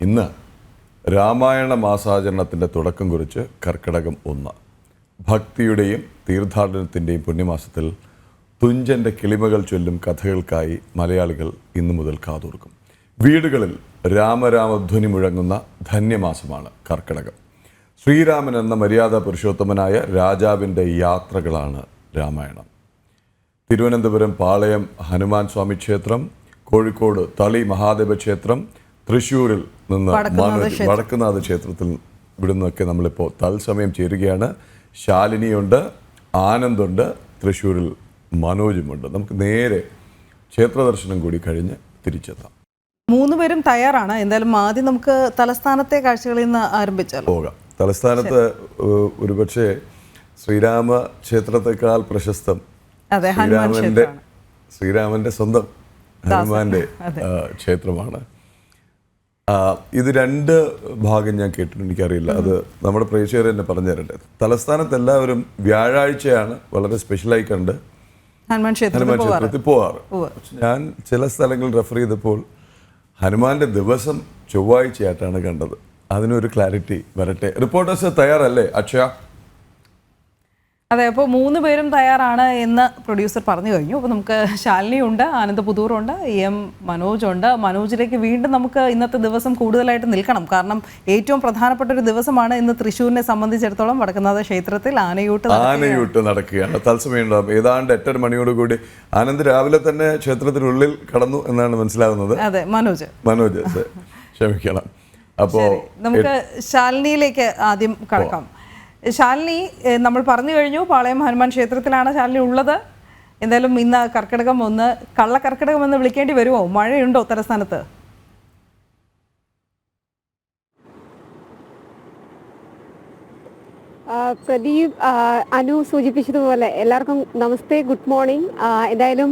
ഇന്ന് രാമായണ മാസാചരണത്തിൻ്റെ തുടക്കം കുറിച്ച് കർക്കിടകം 1. ഭക്തിയുടെയും തീർത്ഥാടനത്തിൻ്റെയും പുണ്യമാസത്തിൽ തുഞ്ചൻ്റെ കിളിമകൾ ചൊല്ലും കഥകൾക്കായി മലയാളികൾ ഇന്നു മുതൽ കാതോർക്കും. വീടുകളിൽ രാമരാമധ്വനി മുഴങ്ങുന്ന ധന്യമാസമാണ് കർക്കിടകം. ശ്രീരാമൻ എന്ന മര്യാദ പുരുഷോത്തമനായ രാജാവിൻ്റെ യാത്രകളാണ് രാമായണം. തിരുവനന്തപുരം പാളയം ഹനുമാൻ സ്വാമി ക്ഷേത്രം, കോഴിക്കോട് തളി മഹാദേവ ക്ഷേത്രം, തൃശ്ശൂരിൽ നിന്ന് വടക്കുന്നാഥ ക്ഷേത്രത്തിൽ ഇവിടുന്നൊക്കെ നമ്മളിപ്പോൾ തത്സമയം ചേരുകയാണ്. ശാലിനിയുണ്ട്, ആനന്ദുണ്ട്, തൃശ്ശൂരിൽ മനോജുമുണ്ട്. നമുക്ക് നേരെ ക്ഷേത്ര ദർശനം കൂടി കഴിഞ്ഞ് തിരിച്ചെത്താം. 3 പേരും തയ്യാറാണ്. എന്തായാലും ആദ്യം നമുക്ക് തലസ്ഥാനത്തെ കാഴ്ചകളിൽ നിന്ന് ആരംഭിച്ചാൽ പോകാം. തലസ്ഥാനത്ത് ഒരുപക്ഷെ ശ്രീരാമ ക്ഷേത്രത്തെക്കാൾ പ്രശസ്തം ശ്രീരാമന്റെ സ്വന്തം ഹനുമാന്റെ ക്ഷേത്രമാണ്. ഇത് 2 ഭാഗം ഞാൻ കേട്ടിട്ടുണ്ട്, എനിക്കറിയില്ല. അത് നമ്മുടെ പ്രേക്ഷകർ തന്നെ പറഞ്ഞു തരട്ടെ. തലസ്ഥാനത്ത് എല്ലാവരും വ്യാഴാഴ്ചയാണ് വളരെ സ്പെഷ്യലായി കണ്ട് ഹനുമാൻ ക്ഷേത്രത്തിൽ പോവാറ്. ഞാൻ ചില സ്ഥലങ്ങളിൽ റെഫർ ചെയ്തപ്പോൾ ഹനുമാന്റെ ദിവസം ചൊവ്വാഴ്ചയായിട്ടാണ് കണ്ടത്. അതിനൊരു ക്ലാരിറ്റി വരട്ടെ. റിപ്പോർട്ടേഴ്സ് തയ്യാറല്ലേ അക്ഷയ? അതെ, അപ്പോൾ 3 പേരും തയ്യാറാണ് എന്ന് പ്രൊഡ്യൂസർ പറഞ്ഞു കഴിഞ്ഞു. അപ്പോൾ നമുക്ക് ശാലിനിയുണ്ട്, ആനന്ദ് പുതൂറുണ്ട്, എം മനോജുണ്ട്. മനോജിലേക്ക് വീണ്ടും നമുക്ക് ഇന്നത്തെ ദിവസം കൂടുതലായിട്ട് നിൽക്കണം. കാരണം ഏറ്റവും പ്രധാനപ്പെട്ട ഒരു ദിവസമാണ് ഇന്ന് തൃശ്ശൂരിനെ സംബന്ധിച്ചിടത്തോളം. വടക്കുന്നാഥ ക്ഷേത്രത്തിൽ ആനയൂട്ട് നടക്കുകയാണ്. തത്സമയം ഉണ്ടാകും. ഏതാണ്ട് 8:30 മണിയോടുകൂടി ആനന്ദ് രാവിലെ തന്നെ ക്ഷേത്രത്തിനുള്ളിൽ കടന്നു എന്നാണ് മനസ്സിലാവുന്നത്. അതെ, മനോജ് ക്ഷമിക്കണം. അപ്പോൾ നമുക്ക് ശാലിനിയിലേക്ക് ആദ്യം കടക്കാം. ശാലിനി, നമ്മൾ പറഞ്ഞു കഴിഞ്ഞു പാളയം ഹനുമാൻ ക്ഷേത്രത്തിലാണ് ശാലിനി ഉള്ളത്. എന്തായാലും ഇന്ന് കർക്കിടകം 1 കള്ളക്കർക്കിടകം എന്ന് വിളിക്കേണ്ടി വരുമോ? മഴയുണ്ടോ തലസ്ഥാനത്ത്? പ്രദീപ്, അനു സൂചിപ്പിച്ചതുപോലെ എല്ലാവർക്കും നമസ്തേ, ഗുഡ് മോർണിംഗ്. എന്തായാലും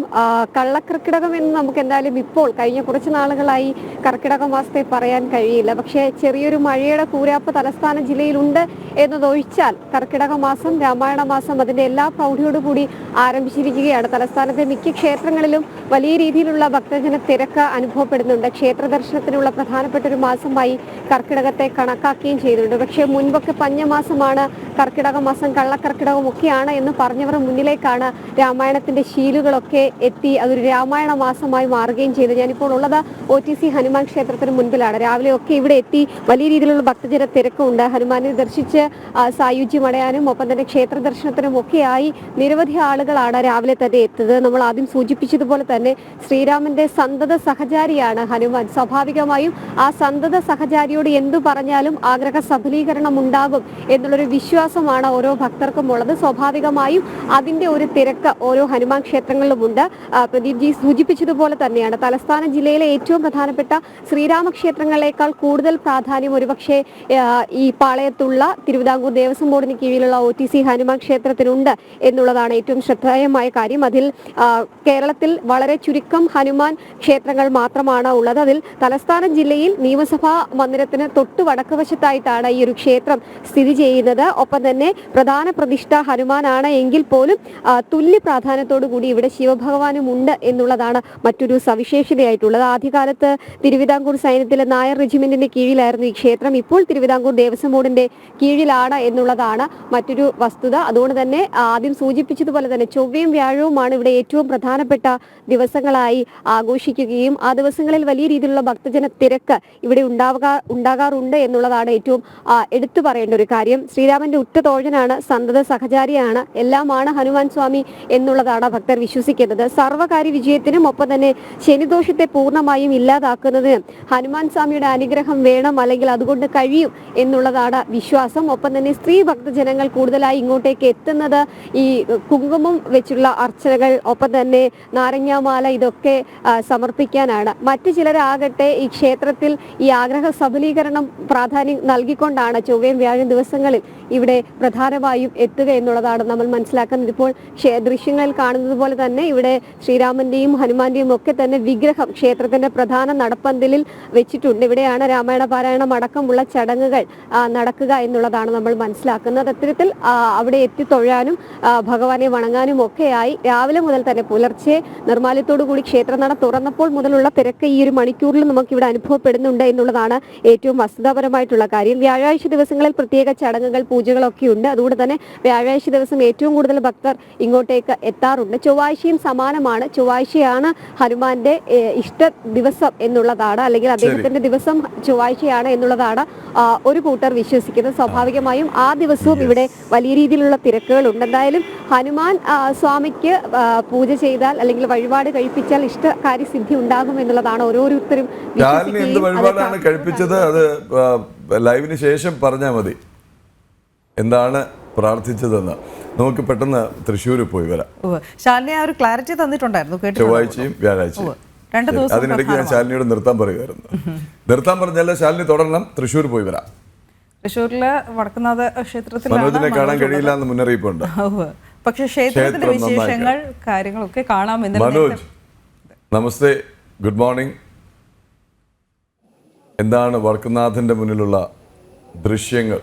കള്ളക്കർക്കിടകം എന്ന് നമുക്ക് എന്തായാലും ഇപ്പോൾ കഴിഞ്ഞ കുറച്ച് നാളുകളായി കർക്കിടക മാസത്തെ പറയാൻ കഴിയില്ല. പക്ഷേ ചെറിയൊരു മഴയുടെ കൂരാപ്പ് തലസ്ഥാന ജില്ലയിലുണ്ട് എന്നതൊഴിച്ചാൽ കർക്കിടക മാസം, രാമായണ മാസം അതിൻ്റെ എല്ലാ പ്രൗഢിയോടുകൂടി ആരംഭിച്ചിരിക്കുകയാണ്. തലസ്ഥാനത്തെ മിക്ക ക്ഷേത്രങ്ങളിലും വലിയ രീതിയിലുള്ള ഭക്തജന തിരക്ക് അനുഭവപ്പെടുന്നുണ്ട്. ക്ഷേത്ര ദർശനത്തിനുള്ള പ്രധാനപ്പെട്ട ഒരു മാസമായി കർക്കിടകത്തെ കണക്കാക്കുകയും ചെയ്യുന്നുണ്ട്. പക്ഷേ മുൻപൊക്കെ പഞ്ഞമാസമാണ് കർക്കിടക മാസം, കള്ളക്കർക്കിടകം ഒക്കെയാണ് എന്ന് പറഞ്ഞവർ മുന്നിലേക്കാണ് രാമായണത്തിന്റെ ശീലുകളൊക്കെ എത്തി അതൊരു രാമായണ മാസമായി മാറുകയും ചെയ്തു. ഞാനിപ്പോൾ ഉള്ളത് OTC ഹനുമാൻ ക്ഷേത്രത്തിന് മുൻപിലാണ്. രാവിലെ ഒക്കെ ഇവിടെ എത്തി വലിയ രീതിയിലുള്ള ഭക്തജന തിരക്കുണ്ട്. ഹനുമാനെ ദർശിച്ച് സായുജ്യം അടയാനും ഒപ്പം തന്നെ ക്ഷേത്ര ദർശനത്തിനും ഒക്കെയായി നിരവധി ആളുകളാണ് രാവിലെ തന്നെ എത്തുന്നത്. നമ്മൾ ആദ്യം സൂചിപ്പിച്ചതുപോലെ തന്നെ ശ്രീരാമന്റെ സന്തത സഹചാരിയാണ് ഹനുമാൻ. സ്വാഭാവികമായും ആ സന്തത സഹചാരിയോട് എന്തു പറഞ്ഞാലും ആഗ്രഹ സഫലീകരണം ഉണ്ടാകും എന്നുള്ളൊരു വിശ്വാസമാണ് ഓരോ ഭക്തർക്കും ഉള്ളത്. സ്വാഭാവികമായും അതിന്റെ ഒരു തിരക്ക് ഓരോ ഹനുമാൻ ക്ഷേത്രങ്ങളിലുമുണ്ട്. പ്രദീപ് ജി സൂചിപ്പിച്ചതുപോലെ തന്നെയാണ് തലസ്ഥാന ജില്ലയിലെ ഏറ്റവും പ്രധാനപ്പെട്ട ശ്രീരാമ ക്ഷേത്രങ്ങളെക്കാൾ കൂടുതൽ പ്രാധാന്യം ഒരുപക്ഷെ ഈ പാളയത്തുള്ള തിരുവിതാംകൂർ ദേവസ്വം ബോർഡിന് കീഴിലുള്ള OTC ഹനുമാൻ ക്ഷേത്രത്തിനുണ്ട് എന്നുള്ളതാണ് ഏറ്റവും ശ്രദ്ധേയമായ കാര്യം. അതിൽ കേരളത്തിൽ വളരെ ചുരുക്കം ഹനുമാൻ ക്ഷേത്രങ്ങൾ മാത്രമാണ് ഉള്ളത്. അതിൽ തലസ്ഥാന ജില്ലയിൽ നിയമസഭാ മന്ദിരത്തിന് തൊട്ട് വടക്ക് വശത്തായിട്ടാണ് ഈ ഒരു ക്ഷേത്രം സ്ഥിതി ചെയ്യുന്നത്. ഒപ്പം തന്നെ പ്രധാന പ്രതിഷ്ഠ ഹനുമാനാണ് എങ്കിൽ പോലും തുല്യ പ്രാധാന്യത്തോടു കൂടി ഇവിടെ ശിവഭഗവാനും ഉണ്ട് എന്നുള്ളതാണ് മറ്റൊരു സവിശേഷതയായിട്ടുള്ളത്. ആദ്യകാലത്ത് തിരുവിതാംകൂർ സൈന്യത്തിലെ നായർ റെജിമെന്റിന്റെ കീഴിലായിരുന്നു ഈ ക്ഷേത്രം. ഇപ്പോൾ തിരുവിതാംകൂർ ദേവസ്വം ബോർഡിന്റെ കീഴിലാണ് എന്നുള്ളതാണ് മറ്റൊരു വസ്തുത. അതുകൊണ്ട് തന്നെ ആദ്യം സൂചിപ്പിച്ചതുപോലെ തന്നെ ചൊവ്വയും വ്യാഴവുമാണ് ഇവിടെ ഏറ്റവും പ്രധാനപ്പെട്ട ദിവസങ്ങളായി ആഘോഷിക്കുകയും ആ ദിവസങ്ങളിൽ വലിയ രീതിയിലുള്ള ഭക്തജന തിരക്ക് ഇവിടെ ഉണ്ടാകാറുണ്ട് എന്നുള്ളതാണ് ഏറ്റവും എടുത്തു പറയേണ്ട ഒരു കാര്യം. ശ്രീരാമന്റെ ഉറ്റ തോഴനാണ്, സന്തത സഹചാരിയാണ്, എല്ലാമാണ് ഹനുമാൻ സ്വാമി എന്നുള്ളതാണ് ഭക്തർ വിശ്വസിക്കുന്നത്. സർവകാര്യ വിജയത്തിനും ഒപ്പം തന്നെ ശനിദോഷത്തെ പൂർണ്ണമായും ഇല്ലാതാക്കുന്നതിനും ഹനുമാൻ സ്വാമിയുടെ അനുഗ്രഹം വേണം, അല്ലെങ്കിൽ അതുകൊണ്ട് കഴിയും എന്നുള്ളതാണ് വിശ്വാസം. ഒപ്പം തന്നെ സ്ത്രീ ഭക്തജനങ്ങൾ കൂടുതലായി ഇങ്ങോട്ടേക്ക് എത്തുന്നത് ഈ കുങ്കുമം വെച്ചുള്ള അർച്ചനകൾ, ഒപ്പം തന്നെ നാരങ്ങാമാല ഇതൊക്കെ സമർപ്പിക്കാനാണ്. മറ്റു ചിലരാകട്ടെ ഈ ക്ഷേത്രത്തിൽ ഈ ആഗ്രഹ സഫലീകരണം പ്രാധാന്യം നൽകിക്കൊണ്ടാണ് ചൊവ്വയും വ്യാഴം ദിവസങ്ങളിൽ ഇവിടെ പ്രധാനമായും എത്തുക എന്നുള്ളതാണ് നമ്മൾ മനസ്സിലാക്കുന്നത്. ഇപ്പോൾ ദൃശ്യങ്ങളിൽ കാണുന്നത് പോലെ തന്നെ ഇവിടെ ശ്രീരാമന്റെയും ഹനുമാന്റെയും ഒക്കെ തന്നെ വിഗ്രഹം ക്ഷേത്രത്തിന്റെ പ്രധാന നടപ്പന്തലിൽ വെച്ചിട്ടുണ്ട്. ഇവിടെയാണ് രാമായണ പാരായണം അടക്കമുള്ള ചടങ്ങുകൾ നടക്കുക എന്നുള്ളതാണ് നമ്മൾ മനസ്സിലാക്കുന്നത്. അത്തരത്തിൽ അവിടെ എത്തി തൊഴാനും ഭഗവാനെ വണങ്ങാനും ഒക്കെയായി രാവിലെ മുതൽ തന്നെ പുലർച്ചെ നിർമ്മാല്യത്തോടു കൂടി ക്ഷേത്രനട തുറന്നപ്പോൾ മുതലുള്ള തിരക്ക് ഈ ഒരു മണിക്കൂറിൽ നമുക്ക് ഇവിടെ അനുഭവപ്പെടുന്നുണ്ട് എന്നുള്ളതാണ് ഏറ്റവും വസ്തുതാപരമായിട്ടുള്ള കാര്യം. വ്യാഴാഴ്ച ദിവസങ്ങളിൽ പ്രത്യേക ചടങ്ങുകൾ, പൂജകളൊക്കെ ഉണ്ട്. അതുകൊണ്ട് തന്നെ വ്യാഴാഴ്ച ദിവസം ഏറ്റവും കൂടുതൽ ഭക്തർ ഇങ്ങോട്ടേക്ക് എത്താറുണ്ട്. ചൊവ്വാഴ്ചയും സമാനമാണ്. ചൊവ്വാഴ്ചയാണ് ഹനുമാന്റെ ഇഷ്ട ദിവസം എന്നുള്ളതാണ്, അല്ലെങ്കിൽ അദ്ദേഹത്തിന്റെ ദിവസം ചൊവ്വാഴ്ചയാണ് എന്നുള്ളതാണ് ഒരു കൂട്ടർ വിശ്വസിക്കുന്നത്. സ്വാഭാവികമായും ആ ദിവസവും ഇവിടെ വലിയ രീതിയിലുള്ള തിരക്കുകളുണ്ട്. എന്തായാലും ഹനുമാൻ സ്വാമിക്ക് പൂജ ചെയ്താൽ അല്ലെങ്കിൽ വഴിപാട് കഴിപ്പിച്ചാൽ ഇഷ്ടകാര്യസിദ്ധി ഉണ്ടാകും എന്നുള്ളതാണ് ഓരോരുത്തരും എന്ത് വഴിപാടാണ് കഴിപ്പിച്ചത് അത് ലൈവിന് ശേഷം പറഞ്ഞാൽ മതി, എന്താണ് പ്രാർത്ഥിച്ചതെന്ന്. നമുക്ക് പെട്ടെന്ന് തൃശ്ശൂർ പോയി വരാം. ശാലിനി ആ ഒരു ക്ലാരിറ്റി തന്നിട്ടുണ്ടായിരുന്നു, ചൊവ്വാഴ്ചയും വ്യാഴാഴ്ചയും. അതിനിടയ്ക്ക് ഞാൻ ശാലിനിയോട് നിർത്താൻ പറയുമായിരുന്നു. നിർത്താൻ പറഞ്ഞാൽ ശാലിനി തുടരണം, തൃശ്ശൂർ പോയി വരാം. തൃശ്ശൂരിലെ വടക്കുന്നാഥ ക്ഷേത്രത്തിൽ മനോജിനെ കാണാൻ കഴിയില്ല എന്ന് മുന്നറിയിപ്പുണ്ട്. പക്ഷെ ക്ഷേത്രത്തിന്റെ വിശേഷങ്ങൾ കാര്യങ്ങളൊക്കെ കാണാം. മനോജ് നമസ്തേ, ഗുഡ് മോർണിംഗ്. എന്താണ് വടക്കുന്നാഥന്റെ മുന്നിലുള്ള ദൃശ്യങ്ങൾ,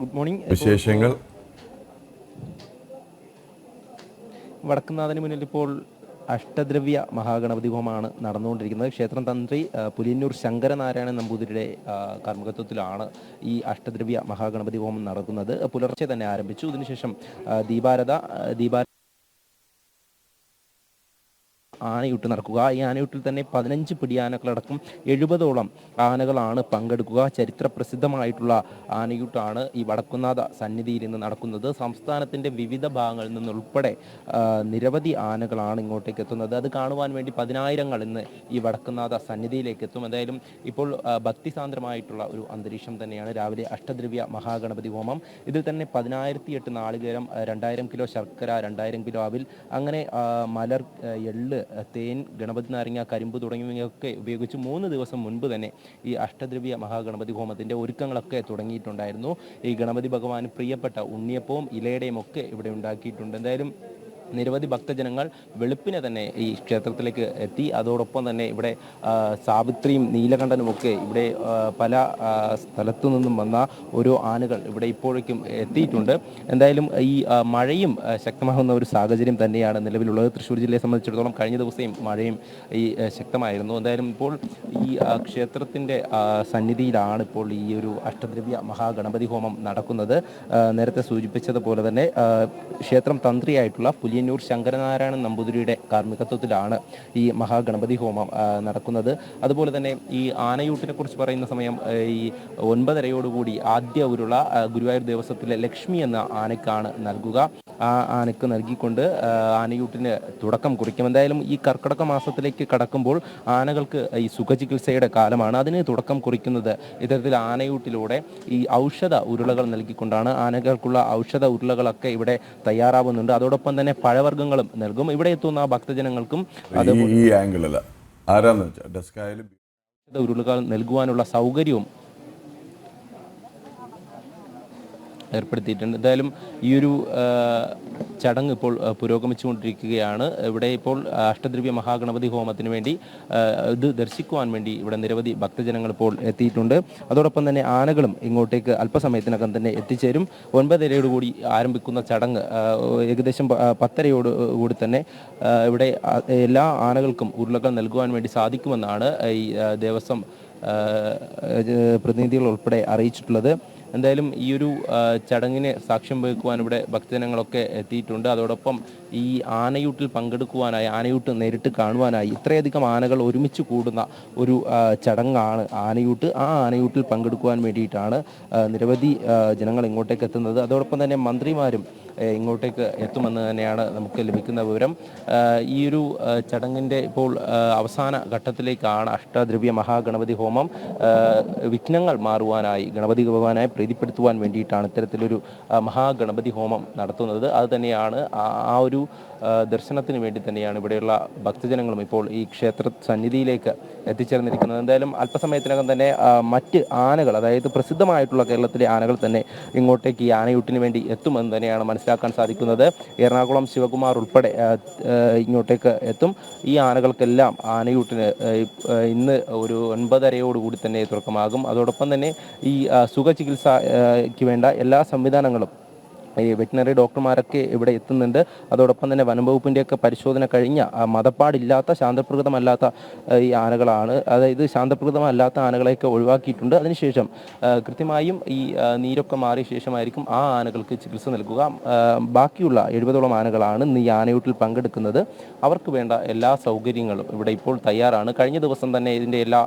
ഗുഡ് മോർണിംഗ്, വിശേഷങ്ങൾ? വടക്കുന്നാഥന് മുന്നിൽ ഇപ്പോൾ അഷ്ടദ്രവ്യ മഹാഗണപതി ഹോമമാണ് നടന്നുകൊണ്ടിരിക്കുന്നത്. ക്ഷേത്രം തന്ത്രി പുലിയന്നൂർ ശങ്കരനാരായണൻ നമ്പൂതിരിയുടെ കാർമ്മികത്വത്തിലാണ് ഈ അഷ്ടദ്രവ്യ മഹാഗണപതി ഹോമം നടക്കുന്നത്. പുലർച്ചെ തന്നെ ആരംഭിച്ചു. ഇതിനുശേഷം ദീപാരത ആനയൂട്ട് നടക്കുക. ഈ ആനയൂട്ടിൽ തന്നെ 15 പിടിയാനകളടക്കം 70ഓളം ആനകളാണ് പങ്കെടുക്കുക. ചരിത്ര പ്രസിദ്ധമായിട്ടുള്ള ആനയൂട്ടാണ് ഈ വടക്കുന്നാഥ സന്നിധിയിൽ നിന്ന് നടക്കുന്നത്. സംസ്ഥാനത്തിൻ്റെ വിവിധ ഭാഗങ്ങളിൽ നിന്നുൾപ്പെടെ നിരവധി ആനകളാണ് ഇങ്ങോട്ടേക്ക് എത്തുന്നത്. അത് കാണുവാൻ വേണ്ടി 10,000 ഇന്ന് ഈ വടക്കുന്നാഥ സന്നിധിയിലേക്ക് എത്തും. എന്തായാലും ഇപ്പോൾ ഭക്തിസാന്ദ്രമായിട്ടുള്ള ഒരു അന്തരീക്ഷം തന്നെയാണ്. രാവിലെ അഷ്ടദ്രവ്യ മഹാഗണപതി ഹോമം, ഇതിൽ തന്നെ 10,008 നാളികേരം, 2000 കിലോ ശർക്കര, 2000 കിലോ അവിൽ, അങ്ങനെ മലർ, എള്ള്, തേൻ, ഗണപതി നാരങ്ങ, കരിമ്പ് തുടങ്ങിയവയൊക്കെ ഉപയോഗിച്ച് 3 ദിവസം മുൻപ് തന്നെ ഈ അഷ്ടദ്രവ്യ മഹാഗണപതി ഹോമത്തിൻ്റെ ഒരുക്കങ്ങളൊക്കെ തുടങ്ങിയിട്ടുണ്ടായിരുന്നു. ഈ ഗണപതി ഭഗവാന് പ്രിയപ്പെട്ട ഉണ്ണിയപ്പവും ഇലയുടെയും ഒക്കെ ഇവിടെ ഉണ്ടാക്കിയിട്ടുണ്ട്. എന്തായാലും നിരവധി ഭക്തജനങ്ങൾ വെളുപ്പിനെ തന്നെ ഈ ക്ഷേത്രത്തിലേക്ക് എത്തി. അതോടൊപ്പം തന്നെ ഇവിടെ സാവിത്രിയും നീലകണ്ഠനുമൊക്കെ ഇവിടെ പല സ്ഥലത്തു നിന്നും വന്ന ഓരോ ആനകൾ ഇവിടെ ഇപ്പോഴേക്കും എത്തിയിട്ടുണ്ട്. എന്തായാലും ഈ മഴയും ശക്തമാകുന്ന ഒരു സാഹചര്യം തന്നെയാണ് നിലവിലുള്ളത്. തൃശ്ശൂർ ജില്ലയെ സംബന്ധിച്ചിടത്തോളം കഴിഞ്ഞ ദിവസം മഴയും ഈ ശക്തമായിരുന്നു. എന്തായാലും ഇപ്പോൾ ഈ ക്ഷേത്രത്തിൻ്റെ സന്നിധിയിലാണ് ഇപ്പോൾ ഈ ഒരു അഷ്ടദ്രവ്യ മഹാഗണപതി ഹോമം നടക്കുന്നത്. നേരത്തെ സൂചിപ്പിച്ചതുപോലെ തന്നെ ക്ഷേത്രം തന്ത്രിയായിട്ടുള്ള പുലിയന്നൂർ ശങ്കരനാരായണൻ നമ്പൂതിരിയുടെ കാർമ്മികത്വത്തിലാണ് ഈ മഹാഗണപതി ഹോമം നടക്കുന്നത്. അതുപോലെ തന്നെ ഈ ആനയൂട്ടിനെ കുറിച്ച് പറയുന്ന സമയം ഈ 9:30 ആദ്യ ഉരുള ഗുരുവായൂർ ദേവസ്വത്തിലെ ലക്ഷ്മി എന്ന ആനയ്ക്കാണ് നൽകുക. ആ ആനയ്ക്ക് നൽകിക്കൊണ്ട് ആനയൂട്ടിന് തുടക്കം കുറിക്കും. എന്തായാലും ഈ കർക്കിടക മാസത്തിലേക്ക് കടക്കുമ്പോൾ ആനകൾക്ക് ഈ സുഖചികിത്സയുടെ കാലമാണ്. അതിന് തുടക്കം കുറിക്കുന്നത് ഇത്തരത്തിൽ ആനയൂട്ടിലൂടെ ഈ ഔഷധ ഉരുളകൾ നൽകിക്കൊണ്ടാണ്. ആനകൾക്കുള്ള ഔഷധ ഉരുളകളൊക്കെ ഇവിടെ തയ്യാറാവുന്നുണ്ട്. അതോടൊപ്പം തന്നെ പഴവർഗ്ഗങ്ങളും നൽകും. ഇവിടെ എത്തുന്ന ഭക്തജനങ്ങൾക്കും ഉരുളകൾ നൽകുവാനുള്ള സൗകര്യവും ഏർപ്പെടുത്തിയിട്ടുണ്ട്. എന്തായാലും ഈ ഒരു ചടങ്ങ് ഇപ്പോൾ പുരോഗമിച്ചുകൊണ്ടിരിക്കുകയാണ്. ഇവിടെ ഇപ്പോൾ അഷ്ടദ്രവ്യ മഹാഗണപതി ഹോമത്തിന് വേണ്ടി ഇത് ദർശിക്കുവാൻ വേണ്ടി ഇവിടെ നിരവധി ഭക്തജനങ്ങൾ ഇപ്പോൾ എത്തിയിട്ടുണ്ട്. അതോടൊപ്പം തന്നെ ആനകളും ഇങ്ങോട്ടേക്ക് അല്പസമയത്തിനകം തന്നെ എത്തിച്ചേരും. 9:30 ആരംഭിക്കുന്ന ചടങ്ങ് ഏകദേശം 10:30 തന്നെ ഇവിടെ എല്ലാ ആനകൾക്കും ഉരുളകൾ നൽകുവാൻ വേണ്ടി സാധിക്കുമെന്നാണ് ഈ ദേവസ്വം പ്രതിനിധികൾ ഉൾപ്പെടെ അറിയിച്ചിട്ടുള്ളത്. എന്തായാലും ഈ ഒരു ചടങ്ങിന് സാക്ഷ്യം വഹിക്കുവാൻ ഇവിടെ ഭക്തജനങ്ങളൊക്കെ എത്തിയിട്ടുണ്ട്. അതോടൊപ്പം ഈ ആനയൂട്ടിൽ പങ്കെടുക്കുവാനായി, ആനയൂട്ട് നേരിട്ട് കാണുവാനായി ഇത്രയധികം ആനകൾ ഒരുമിച്ച് കൂടുന്ന ഒരു ചടങ്ങാണ് ആനയൂട്ട്. ആ ആനയൂട്ടിൽ പങ്കെടുക്കുവാൻ വേണ്ടിയിട്ടാണ് നിരവധി ജനങ്ങൾ ഇങ്ങോട്ടേക്ക് എത്തുന്നത്. അതോടൊപ്പം തന്നെ മന്ത്രിമാരും ഇങ്ങോട്ടേക്ക് എത്തുമെന്ന് തന്നെയാണ് നമുക്ക് ലഭിക്കുന്ന വിവരം. ഈ ഒരു ചടങ്ങിൻ്റെ ഇപ്പോൾ അവസാന ഘട്ടത്തിലേക്കാണ് അഷ്ടദ്രവ്യ മഹാഗണപതി ഹോമം. വിഘ്നങ്ങൾ മാറുവാനായി, ഗണപതി ഭഗവാനായി പ്രീതിപ്പെടുത്തുവാൻ വേണ്ടിയിട്ടാണ് ഇത്തരത്തിലൊരു മഹാഗണപതി ഹോമം നടത്തുന്നത്. അത് തന്നെയാണ് ആ ഒരു ദർശനത്തിന് വേണ്ടി തന്നെയാണ് ഇവിടെയുള്ള ഭക്തജനങ്ങളും ഇപ്പോൾ ഈ ക്ഷേത്ര സന്നിധിയിലേക്ക് എത്തിച്ചേർന്നിരിക്കുന്നത്. എന്തായാലും അല്പസമയത്തിനകം തന്നെ മറ്റ് ആനകൾ, അതായത് പ്രസിദ്ധമായിട്ടുള്ള കേരളത്തിലെ ആനകൾ തന്നെ ഇങ്ങോട്ടേക്ക് ഈ ആനയൂട്ടിന് വേണ്ടി എത്തുമെന്ന് തന്നെയാണ് മനസ്സിലാക്കാൻ സാധിക്കുന്നത്. എറണാകുളം ശിവകുമാർ ഉൾപ്പെടെ ഇങ്ങോട്ടേക്ക് എത്തും. ഈ ആനകൾക്കെല്ലാം ആനയൂട്ടിന് ഇന്ന് ഒരു 9:30 തന്നെ തുടക്കമാകും. അതോടൊപ്പം തന്നെ ഈ സുഖചികിത്സയ്ക്ക് വേണ്ട എല്ലാ സംവിധാനങ്ങളും ഈ വെറ്റിനറി ഡോക്ടർമാരൊക്കെ ഇവിടെ എത്തുന്നുണ്ട്. അതോടൊപ്പം തന്നെ വനംവകുപ്പിൻ്റെയൊക്കെ പരിശോധന കഴിഞ്ഞ മതപ്പാടില്ലാത്ത ശാന്തപ്രകൃതമല്ലാത്ത ഈ ആനകളാണ്. അതായത് ശാന്തപ്രകൃതമല്ലാത്ത ആനകളെയൊക്കെ ഒഴിവാക്കിയിട്ടുണ്ട്. അതിനുശേഷം കൃത്യമായും ഈ നീരൊക്കെ മാറിയ ശേഷമായിരിക്കും ആ ആനകൾക്ക് ചികിത്സ നൽകുക. ബാക്കിയുള്ള 70ഓളം ആനകളാണ് ഇന്ന് ഈ ആനയൂട്ടിൽ പങ്കെടുക്കുന്നത്. അവർക്ക് വേണ്ട എല്ലാ സൗകര്യങ്ങളും ഇവിടെ ഇപ്പോൾ തയ്യാറാണ്. കഴിഞ്ഞ ദിവസം തന്നെ ഇതിൻ്റെ എല്ലാ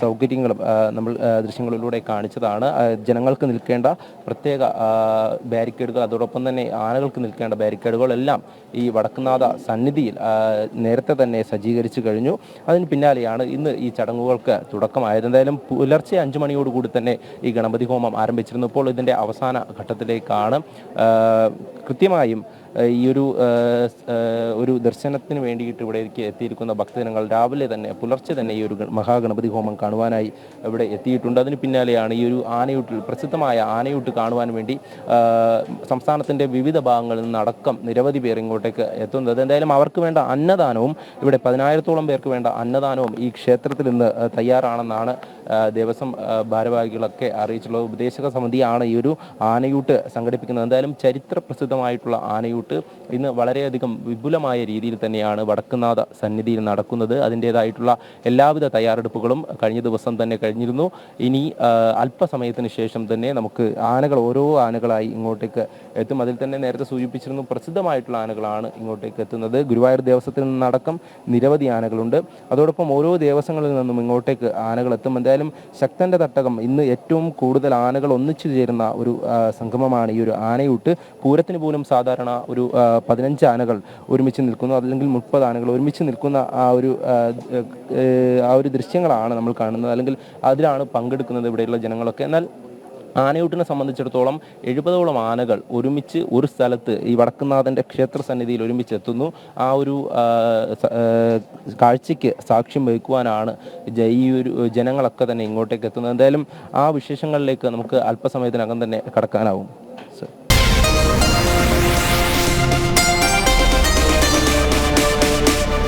സൗകര്യങ്ങളും നമ്മൾ ദൃശ്യങ്ങളിലൂടെ കാണിച്ചതാണ്. ജനങ്ങൾക്ക് നിൽക്കേണ്ട പ്രത്യേക ബാരിക്കേഡുകൾ, അതോടൊപ്പം തന്നെ ആനകൾക്ക് നിൽക്കേണ്ട ബാരിക്കേഡുകളെല്ലാം ഈ വടക്കുംനാഥ സന്നിധിയിൽ നേരത്തെ തന്നെ സജ്ജീകരിച്ചു കഴിഞ്ഞു. അതിന് പിന്നാലെയാണ് ഇന്ന് ഈ ചടങ്ങുകൾക്ക് തുടക്കമായത്. എന്തായാലും പുലർച്ചെ 5 മണിയോടുകൂടി തന്നെ ഈ ഗണപതി ഹോമം ആരംഭിച്ചിരുന്നു. ഇപ്പോൾ ഇതിൻ്റെ അവസാന ഘട്ടത്തിലേക്കാണ്. കൃത്യമായും ഈ ഒരു ദർശനത്തിന് വേണ്ടിയിട്ട് ഇവിടേക്ക് എത്തിയിരിക്കുന്ന ഭക്തജനങ്ങൾ രാവിലെ തന്നെ പുലർച്ചെ തന്നെ ഈ ഒരു മഹാഗണപതി ഹോമം കാണുവാനായി ഇവിടെ എത്തിയിട്ടുണ്ട്. അതിന് പിന്നാലെയാണ് ഈ ഒരു ആനയൂട്ടിൽ പ്രസിദ്ധമായ ആനയൂട്ട് കാണുവാൻ വേണ്ടി സംസ്ഥാനത്തിൻ്റെ വിവിധ ഭാഗങ്ങളിൽ നിന്നടക്കം നിരവധി പേർ ഇങ്ങോട്ടേക്ക് എത്തുന്നത്. എന്തായാലും അവർക്ക് വേണ്ട അന്നദാനവും ഇവിടെ 10,000-ഓളം പേർക്ക് വേണ്ട അന്നദാനവും ഈ ക്ഷേത്രത്തിൽ നിന്ന് തയ്യാറാണെന്നാണ് ദേവസ്വം ഭാരവാഹികളൊക്കെ അറിയിച്ചുള്ളത്. ഉപദേശക സമിതിയാണ് ഈ ഒരു ആനയൂട്ട് സംഘടിപ്പിക്കുന്നത്. എന്തായാലും ചരിത്ര പ്രസിദ്ധമായിട്ടുള്ള ആനയൂട്ട് ഇന്ന് വളരെയധികം വിപുലമായ രീതിയിൽ തന്നെയാണ് വടക്കുംനാഥ സന്നിധിയിൽ നടക്കുന്നത്. അതിൻ്റേതായിട്ടുള്ള എല്ലാവിധ തയ്യാറെടുപ്പുകളും കഴിഞ്ഞ ദിവസം തന്നെ കഴിഞ്ഞിരുന്നു. ഇനി അല്പസമയത്തിന് ശേഷം തന്നെ നമുക്ക് ഓരോ ആനകളായി ഇങ്ങോട്ടേക്ക് എത്തും. അതിൽ തന്നെ നേരത്തെ സൂചിപ്പിച്ചിരുന്നു, പ്രസിദ്ധമായിട്ടുള്ള ആനകളാണ് ഇങ്ങോട്ടേക്ക് എത്തുന്നത്. ഗുരുവായൂർ ദേവസ്വത്തിൽ നിന്നടക്കം നിരവധി ആനകളുണ്ട്. അതോടൊപ്പം ഓരോ ദേവസ്വങ്ങളിൽ നിന്നും ഇങ്ങോട്ടേക്ക് ആനകൾ എത്തും. എന്തായാലും ശക്തന്റെ തട്ടകം ഇന്ന് ഏറ്റവും കൂടുതൽ ആനകൾ ഒന്നിച്ചു ചേരുന്ന ഒരു സംഗമമാണ് ഈ ഒരു ആനയൂട്ട്. പൂരത്തിന് പോലും സാധാരണ ഒരു 15 ആനകൾ ഒരുമിച്ച് നിൽക്കുന്നു, അല്ലെങ്കിൽ 30 ആനകൾ ഒരുമിച്ച് നിൽക്കുന്ന ആ ഒരു ദൃശ്യങ്ങളാണ് നമ്മൾ കാണുന്നത്. അല്ലെങ്കിൽ അതിലാണ് പങ്കെടുക്കുന്നത് ഇവിടെയുള്ള ജനങ്ങളൊക്കെ. എന്നാൽ ആനയൂട്ടിനെ സംബന്ധിച്ചിടത്തോളം 70ഓളം ആനകൾ ഒരുമിച്ച് ഒരു സ്ഥലത്ത് ഈ വടക്കുംനാഥൻ്റെ ക്ഷേത്ര സന്നിധിയിൽ ഒരുമിച്ച് എത്തുന്നു. ആ ഒരു കാഴ്ചയ്ക്ക് സാക്ഷ്യം വഹിക്കുവാനാണ് ഈ ഒരു ജനങ്ങളൊക്കെ തന്നെ ഇങ്ങോട്ടേക്ക് എത്തുന്നത്. എന്തായാലും ആ വിശേഷങ്ങളിലേക്ക് നമുക്ക് അല്പസമയത്തിനകം തന്നെ കടക്കാനാവും.